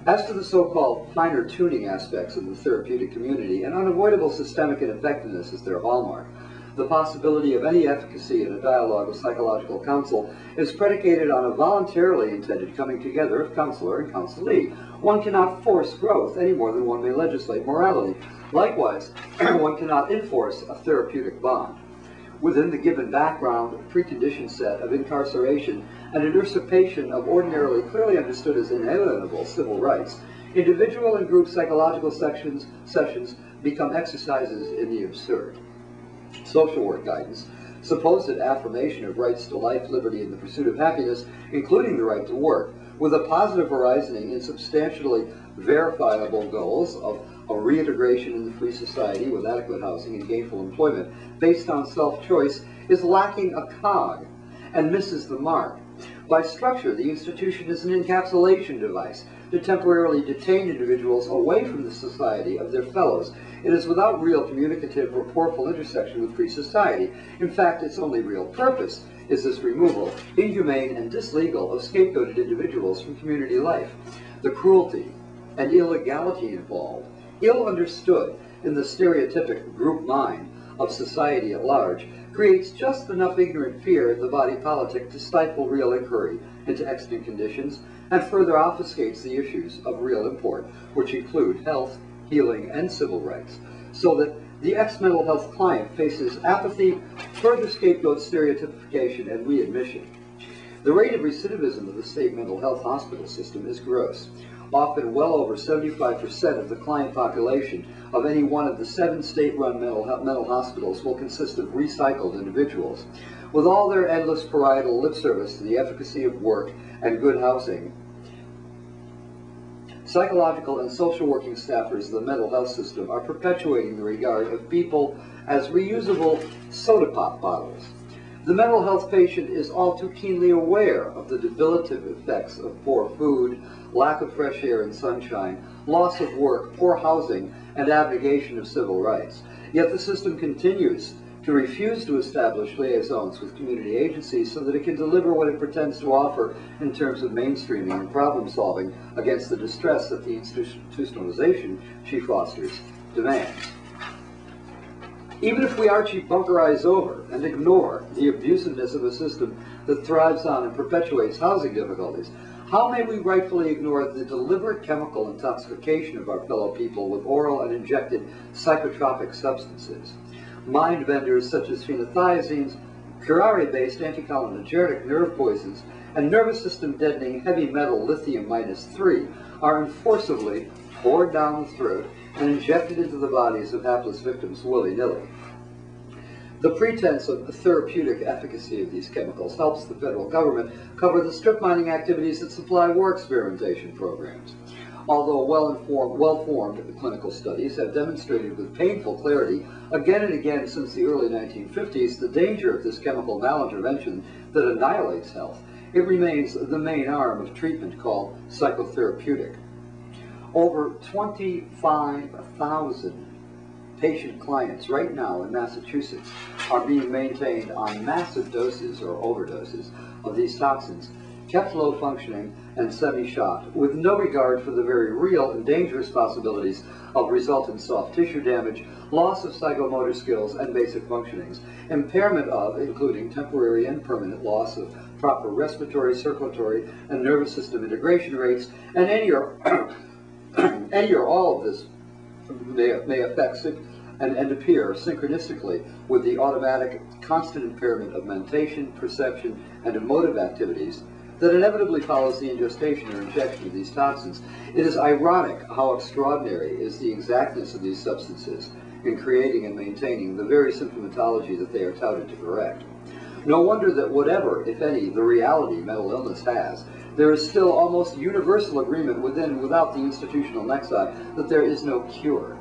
As to the so-called finer tuning aspects of the therapeutic community, an unavoidable systemic ineffectiveness is their hallmark. The possibility of any efficacy in a dialogue with psychological counsel is predicated on a voluntarily intended coming together of counselor and counselee. One cannot force growth any more than one may legislate morality. Likewise, one cannot enforce a therapeutic bond. Within the given background, preconditioned set of incarceration and a usurpation of ordinarily clearly understood as inalienable civil rights, individual and group psychological sessions become exercises in the absurd. Social work guidance, supposed affirmation of rights to life, liberty, and the pursuit of happiness, including the right to work, with a positive horizon in substantially verifiable goals of a reintegration in the free society with adequate housing and gainful employment based on self-choice, is lacking a cog and misses the mark. By structure, the institution is an encapsulation device to temporarily detain individuals away from the society of their fellows. It is without real communicative or portful intersection with free society. In fact, its only real purpose is this removal, inhumane and dislegal, of scapegoated individuals from community life. The cruelty and illegality involved, ill understood in the stereotypic group mind of society at large, creates just enough ignorant fear in the body politic to stifle real inquiry into extant conditions and further obfuscates the issues of real import, which include health, healing, and civil rights, so that the ex-mental health client faces apathy, further scapegoat stereotypification, and readmission. The rate of recidivism of the state mental health hospital system is gross. Often well over 75% of the client population of any one of the 7 state-run mental hospitals will consist of recycled individuals. With all their endless parietal lip service to the efficacy of work and good housing, psychological and social working staffers of the mental health system are perpetuating the regard of people as reusable soda pop bottles. The mental health patient is all too keenly aware of the debilitative effects of poor food, lack of fresh air and sunshine, loss of work, poor housing, and abnegation of civil rights. Yet the system continues to refuse to establish liaisons with community agencies so that it can deliver what it pretends to offer in terms of mainstreaming and problem solving against the distress that the institutionalization she fosters demands. Even if we Archie bunkerize over and ignore the abusiveness of a system that thrives on and perpetuates housing difficulties, how may we rightfully ignore the deliberate chemical intoxication of our fellow people with oral and injected psychotropic substances? Mind benders such as phenothiazines, curare-based anticholinergic nerve poisons, and nervous system deadening heavy metal lithium-3 are enforcibly poured down the throat and injected into the bodies of hapless victims willy-nilly. The pretense of the therapeutic efficacy of these chemicals helps the federal government cover the strip mining activities that supply war experimentation programs. Although well-formed clinical studies have demonstrated with painful clarity again and again since the early 1950s the danger of this chemical malintervention that annihilates health, it remains the main arm of treatment called psychotherapeutic. Over 25,000 patient clients right now in Massachusetts are being maintained on massive doses or overdoses of these toxins, kept low functioning and semi-shocked, with no regard for the very real and dangerous possibilities of resultant soft tissue damage, loss of psychomotor skills and basic functionings, impairment of, including temporary and permanent loss of proper respiratory, circulatory, and nervous system integration rates, and any or all of this may affect and appear synchronistically with the automatic constant impairment of mentation, perception, and emotive activities that inevitably follows the ingestion or injection of these toxins. It is ironic how extraordinary is the exactness of these substances in creating and maintaining the very symptomatology that they are touted to correct. No wonder that whatever, if any, the reality mental illness has, there is still almost universal agreement within and without the institutional nexi that there is no cure.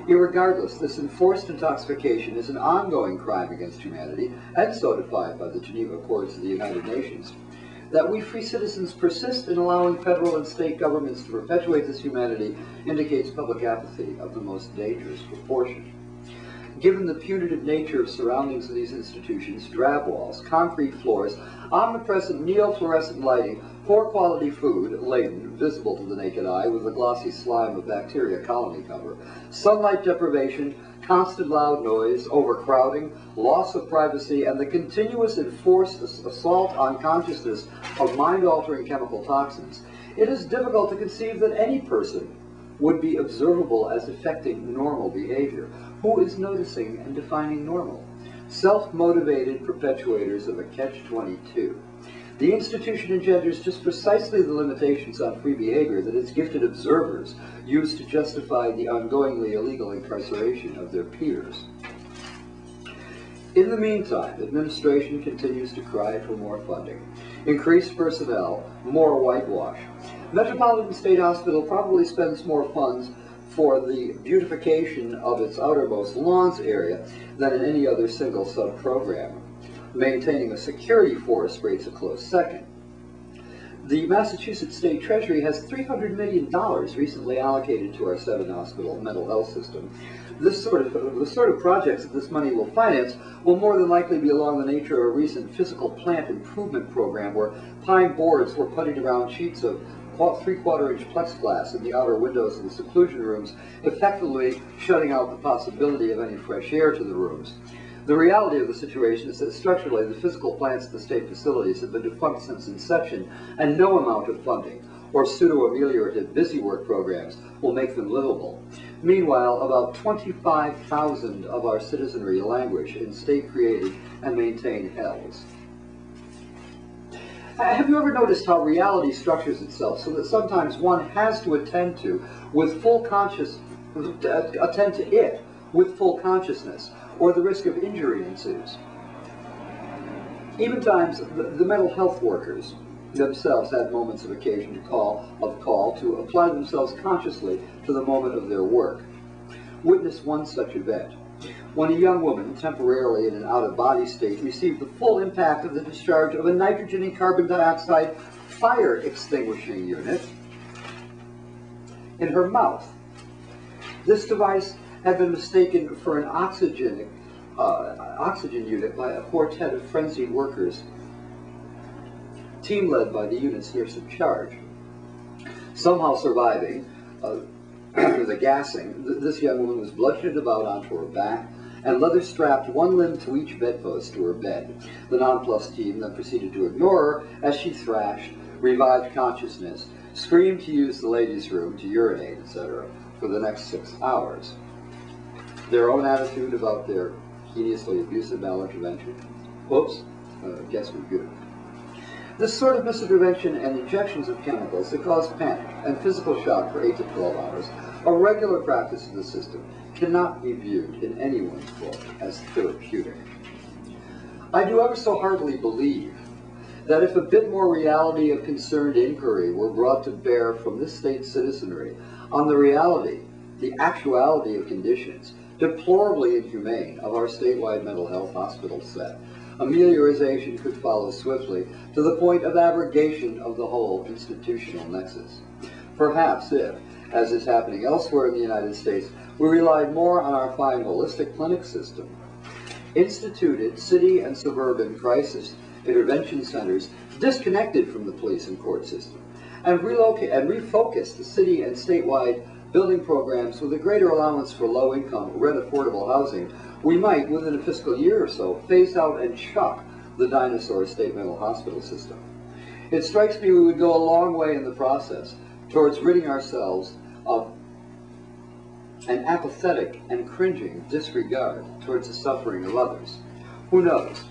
Irregardless, this enforced intoxication is an ongoing crime against humanity, and so defined by the Geneva Accords of the United Nations. That we free citizens persist in allowing federal and state governments to perpetuate this humanity indicates public apathy of the most dangerous proportion. given the punitive nature of surroundings of these institutions, drab walls, concrete floors, omnipresent neofluorescent lighting, poor quality food, laden, visible to the naked eye with a glossy slime of bacteria colony cover, sunlight deprivation, constant loud noise, overcrowding, loss of privacy, and the continuous enforced assault on consciousness of mind-altering chemical toxins, it is difficult to conceive that any person would be observable as affecting normal behavior. Who is noticing and defining normal? Self-motivated perpetuators of a catch-22. The institution engenders just precisely the limitations on free behavior that its gifted observers use to justify the ongoingly illegal incarceration of their peers. In the meantime, administration continues to cry for more funding, increased personnel, more whitewash. Metropolitan State Hospital probably spends more funds for the beautification of its outermost lawns area than in any other single sub-program. Maintaining a security force rates a close second. The Massachusetts State Treasury has $300 million recently allocated to our 7-hospital mental health system. The sort of projects that this money will finance will more than likely be along the nature of a recent physical plant improvement program where pine boards were puttied around sheets of 3/4-inch plexiglass in the outer windows of the seclusion rooms, effectively shutting out the possibility of any fresh air to the rooms. The reality of the situation is that structurally the physical plants at the state facilities have been defunct since inception, and no amount of funding or pseudo-ameliorative busy work programs will make them livable. Meanwhile, about 25,000 of our citizenry languish in state-created and maintained hells. Have you ever noticed how reality structures itself so that sometimes one has to attend to it with full consciousness, or the risk of injury ensues? Even times, the mental health workers themselves had moments of occasion to call to apply themselves consciously to the moment of their work. Witness one such event. When a young woman, temporarily in an out-of-body state, received the full impact of the discharge of a nitrogen and carbon dioxide fire extinguishing unit in her mouth. This device had been mistaken for an oxygen unit by a quartet of frenzied workers, team led by the unit's nurse in charge. Somehow surviving the gassing, this young woman was bludgeoned about onto her back and leather-strapped one limb to each bedpost to her bed. The nonplussed team then proceeded to ignore her as she thrashed, revived consciousness, screamed to use the ladies' room to urinate, etc., for the next 6 hours. Their own attitude about their hideously abusive malintervention? Whoops, guess we're good. This sort of misintervention and injections of chemicals that cause panic and physical shock for 8 to 12 hours, a regular practice in the system, cannot be viewed in anyone's book as therapeutic. I do ever so heartily believe that if a bit more reality of concerned inquiry were brought to bear from this state's citizenry on the reality, the actuality of conditions, deplorably inhumane, of our statewide mental health hospital set, amelioration could follow swiftly to the point of abrogation of the whole institutional nexus. Perhaps if, as is happening elsewhere in the United States, we relied more on our fine holistic clinic system, instituted city and suburban crisis intervention centers disconnected from the police and court system, and refocused the city and statewide building programs with a greater allowance for low-income, rent-affordable housing, we might, within a fiscal year or so, phase out and chuck the dinosaur state mental hospital system. It strikes me we would go a long way in the process towards ridding ourselves of an apathetic and cringing disregard towards the suffering of others. Who knows?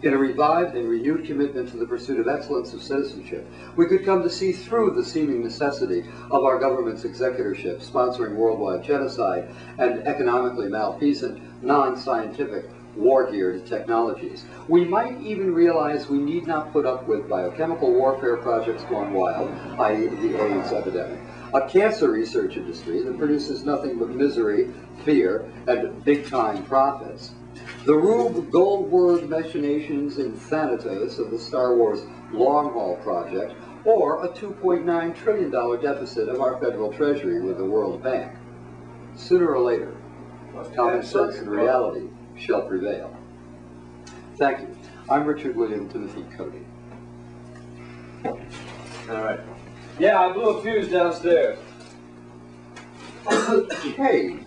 In a revived and renewed commitment to the pursuit of excellence of citizenship, we could come to see through the seeming necessity of our government's executorship sponsoring worldwide genocide and economically malfeasant, non-scientific, war-geared technologies. We might even realize we need not put up with biochemical warfare projects gone wild, i.e. the AIDS epidemic, a cancer research industry that produces nothing but misery, fear, and big-time profits, the Rube Goldberg machinations in Thanatos of the Star Wars long-haul project, or a $2.9 trillion deficit of our federal treasury with the World Bank. Sooner or later, Common sense and reality shall prevail. Thank you. I'm Richard William Timothy Cody. All right. Yeah, I blew a fuse downstairs. Hey!